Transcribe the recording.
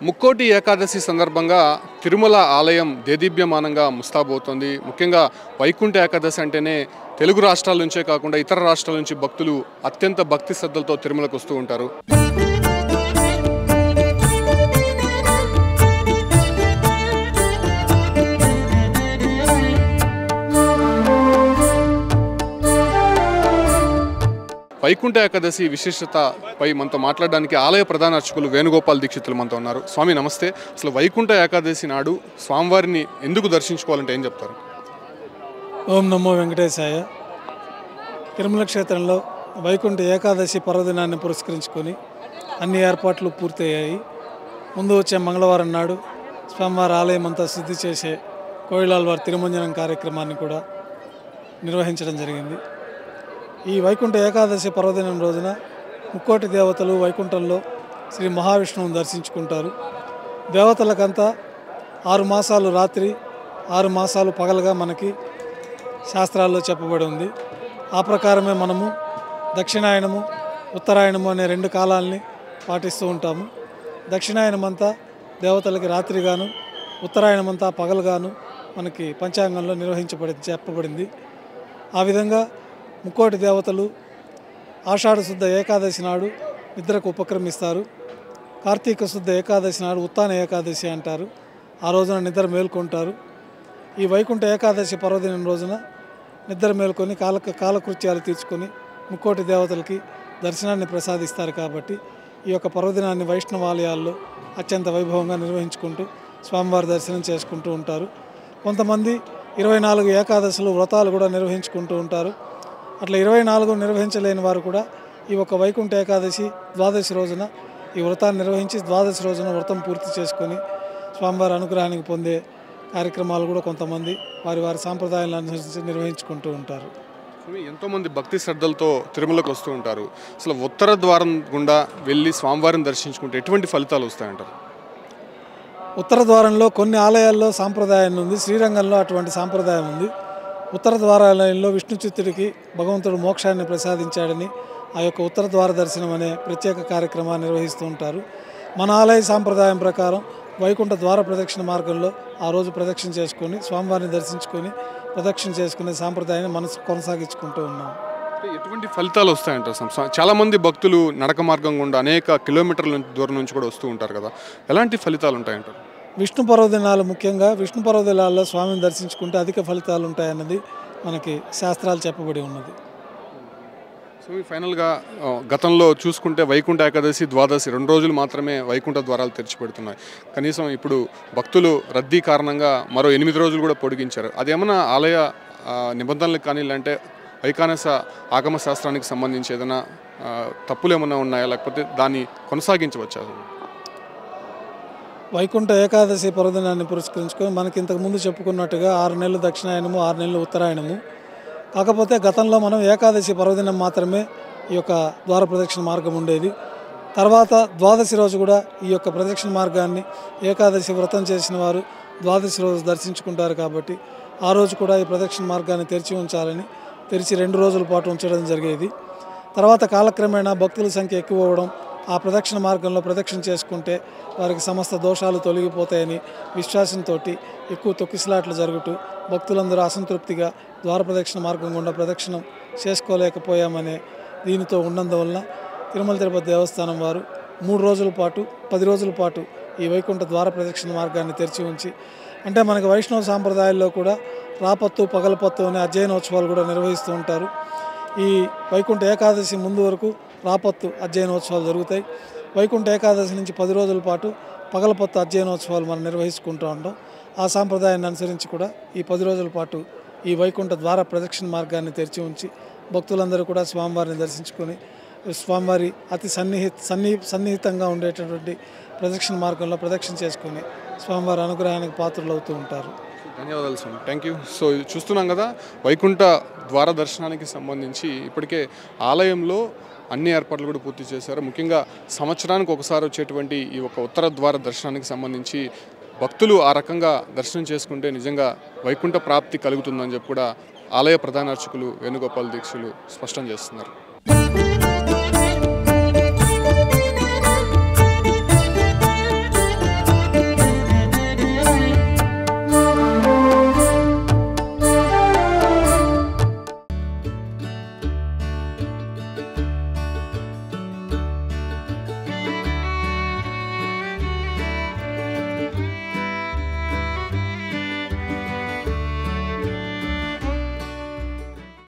ముక్కోటి ఏకాదశి సందర్భంగా తిరుమల ఆలయం దేదీప్యమానంగా ముస్తాబవుతోంది. ముఖ్యంగా వైకుంఠ ఏకాదశి అంటేనే తెలుగు రాష్ట్రాల నుంచే కాకుండా ఇతర రాష్ట్రాల నుంచి భక్తులు అత్యంత భక్తి శ్రద్ధలతో తిరుమలకు వస్తూ ఉంటారు. వైకుంఠ ఏకాదశి విశేషతపై మనతో మాట్లాడడానికి ఆలయ ప్రధాన అర్చకులు వేణుగోపాల్ దీక్షితులు మనతో ఉన్నారు. స్వామి నమస్తే. అసలు వైకుంఠ ఏకాదశి నాడు స్వామివారిని ఎందుకు దర్శించుకోవాలంటే ఏం చెప్తారు? ఓం నమో వెంకటేశాయ. తిరుమల క్షేత్రంలో వైకుంఠ ఏకాదశి పర్వదినాన్ని పురస్కరించుకొని అన్ని ఏర్పాట్లు పూర్తయ్యాయి. ముందు వచ్చే మంగళవారం నాడు స్వామివారి ఆలయం అంతా శుద్ధి చేసే కోయిలాల్వారి తిరుమంజనం కార్యక్రమాన్ని కూడా నిర్వహించడం జరిగింది. ఈ వైకుంఠ ఏకాదశి పర్వదినం రోజున ముక్కోటి దేవతలు వైకుంఠంలో శ్రీ మహావిష్ణువుని దర్శించుకుంటారు. దేవతలకంతా 6 మాసాలు రాత్రి 6 మాసాలు పగలుగా మనకి శాస్త్రాల్లో చెప్పబడి ఉంది. ఆ ప్రకారమే మనము దక్షిణాయనము ఉత్తరాయణము అనే 2 కాలాలని పాటిస్తూ ఉంటాము. దక్షిణాయనమంతా దేవతలకి రాత్రిగాను, ఉత్తరాయణమంతా పగలుగాను మనకి పంచాంగంలో చెప్పబడింది. ఆ విధంగా ముక్కోటి దేవతలు ఆషాఢ శుద్ధ ఏకాదశి నాడు నిద్రకు ఉపక్రమిస్తారు. కార్తీక శుద్ధ ఏకాదశి నాడు ఉత్తాన ఏకాదశి అంటారు. ఆ రోజున నిద్ర మేల్కొంటారు. ఈ వైకుంఠ ఏకాదశి పర్వదినం రోజున నిద్ర మేల్కొని కాలకృత్యాలు తీర్చుకొని ముక్కోటి దేవతలకి దర్శనాన్ని ప్రసాదిస్తారు. కాబట్టి ఈ యొక్క పర్వదినాన్ని వైష్ణవాలయాల్లో అత్యంత వైభవంగా నిర్వహించుకుంటూ స్వామివారి దర్శనం చేసుకుంటూ ఉంటారు. కొంతమంది 24 ఏకాదశులు వ్రతాలు కూడా నిర్వహించుకుంటూ ఉంటారు. అట్లా 24 నిర్వహించలేని వారు కూడా ఈ ఒక వైకుంఠ ఏకాదశి ద్వాదశి రోజున ఈ వ్రతాన్ని నిర్వహించి ద్వాదశి రోజున వ్రతం పూర్తి చేసుకొని స్వామివారి అనుగ్రహానికి పొందే కార్యక్రమాలు కూడా కొంతమంది వారి సాంప్రదాయాలను అనుసరించి నిర్వహించుకుంటూ ఉంటారు. ఎంతోమంది భక్తి శ్రద్ధలతో తిరుమలకు వస్తూ ఉంటారు. అసలు ఉత్తర ద్వారం గుండా వెళ్ళి స్వామివారిని దర్శించుకుంటే ఎటువంటి ఫలితాలు వస్తాయంటారు? ఉత్తర ద్వారంలో కొన్ని ఆలయాల్లో సాంప్రదాయం ఉంది. శ్రీరంగంలో అటువంటి సాంప్రదాయం ఉంది. ఉత్తర ద్వారాలయంలో విష్ణు చిత్తుడికి భగవంతుడు మోక్షాన్ని ప్రసాదించాడని ఆ యొక్క ఉత్తర ద్వార దర్శనం అనే ప్రత్యేక కార్యక్రమాన్ని నిర్వహిస్తూ ఉంటారు. మన ఆలయ సాంప్రదాయం ప్రకారం వైకుంఠ ద్వార ప్రదక్షిణ మార్గంలో ఆ రోజు ప్రదక్షిణ చేసుకొని స్వామివారిని దర్శించుకొని ప్రదక్షిణ చేసుకునే సాంప్రదాయాన్ని మనసు కొనసాగించుకుంటూ ఉన్నాం. ఎటువంటి ఫలితాలు వస్తాయంటారు? చాలామంది భక్తులు నడక మార్గం గుండా అనేక కిలోమీటర్ల దూరం నుంచి కూడా వస్తూ ఉంటారు కదా, ఎలాంటి ఫలితాలు ఉంటాయంటారు? విష్ణు పర్వదినాలు ముఖ్యంగా విష్ణు పర్వదినాల్లో స్వామిని దర్శించుకుంటే అధిక ఫలితాలు ఉంటాయన్నది మనకి శాస్త్రాలు చెప్పబడి ఉన్నది. సో ఫైనల్గా గతంలో చూసుకుంటే వైకుంఠ ఏకాదశి ద్వాదశి 2 రోజులు మాత్రమే వైకుంఠ ద్వారాలు తెరిచిపెడుతున్నాయి. కనీసం ఇప్పుడు భక్తులు రద్దీ కారణంగా మరో 8 రోజులు కూడా పొడిగించారు. అదేమన్నా ఆలయ నిబంధనలకు కానీ లేదంటే వైకానస ఆగమ శాస్త్రానికి సంబంధించి ఏదైనా తప్పులు ఏమన్నా ఉన్నాయా, లేకపోతే దాన్ని కొనసాగించవచ్చా? వైకుంఠ ఏకాదశి పర్వదినాన్ని పురస్కరించుకొని మనకి ఇంతకుముందు చెప్పుకున్నట్టుగా 6 నెలలు దక్షిణాయనము 6 నెలలు ఉత్తరాయణము. కాకపోతే గతంలో మనం ఏకాదశి పర్వదినం మాత్రమే ఈ యొక్క ద్వార ప్రదక్షిణ మార్గం ఉండేది. తర్వాత ద్వాదశి రోజు కూడా ఈ యొక్క ప్రదక్షిణ మార్గాన్ని ఏకాదశి వ్రతం చేసిన వారు ద్వాదశి రోజు దర్శించుకుంటారు. కాబట్టి ఆ రోజు కూడా ఈ ప్రదక్షిణ మార్గాన్ని తెరిచి 2 రోజుల పాటు ఉంచడం జరిగేది. తర్వాత కాలక్రమేణా భక్తుల సంఖ్య ఎక్కువ అవ్వడం, ఆ ప్రదక్షిణ మార్గంలో ప్రదక్షిణ చేసుకుంటే వారికి సమస్త దోషాలు తొలగిపోతాయని విశ్వాసంతో ఎక్కువ తొక్కిసలాట్లు జరుగుతూ భక్తులందరూ అసంతృప్తిగా ద్వార ప్రదక్షిణ మార్గం గుండా ప్రదక్షిణం చేసుకోలేకపోయామనే దీనితో ఉన్నందువలన తిరుమల తిరుపతి దేవస్థానం వారు 3 రోజుల పాటు 10 రోజుల పాటు ఈ వైకుంఠ ద్వార ప్రదక్షిణ మార్గాన్ని తెరిచి ఉంచి, అంటే మనకి వైష్ణవ సాంప్రదాయాల్లో కూడా రాపత్తు పగలపత్తు అనే అధ్యయనోత్సవాలు కూడా నిర్వహిస్తూ ఉంటారు. ఈ వైకుంఠ ఏకాదశి ముందు వరకు రాపత్తు అధ్యయనోత్సవాలు జరుగుతాయి. వైకుంఠ ఏకాదశి నుంచి 10 రోజుల పాటు పగలపత్తు అధ్యయనోత్సవాలు మనం నిర్వహించుకుంటూ ఉంటాం. ఆ సాంప్రదాయాన్ని అనుసరించి కూడా ఈ 10 రోజుల పాటు ఈ వైకుంఠ ద్వార ప్రదక్షిణ మార్గాన్ని తెరిచి ఉంచి భక్తులందరూ కూడా స్వామివారిని దర్శించుకొని స్వామివారి అతి సన్నిహితంగా ఉండేటటువంటి ప్రదక్షిణ మార్గంలో ప్రదక్షిణ చేసుకొని స్వామివారి అనుగ్రహానికి పాత్రలు అవుతూ ఉంటారు. ధన్యవాదాలు స్వామి, థ్యాంక్ యూ. సో చూస్తున్నాం కదా, వైకుంఠ ద్వార దర్శనానికి సంబంధించి ఇప్పటికే ఆలయంలో అన్ని ఏర్పాట్లు కూడా పూర్తి చేశారు. ముఖ్యంగా సంవత్సరానికి ఒకసారి వచ్చేటువంటి ఈ ఒక ఉత్తర ద్వార దర్శనానికి సంబంధించి భక్తులు ఆ రకంగా దర్శనం చేసుకుంటే నిజంగా వైకుంఠ ప్రాప్తి కలుగుతుందని చెప్పి కూడా ఆలయ ప్రధాన అర్చకులు వేణుగోపాల్ దీక్షితులు స్పష్టం చేస్తున్నారు.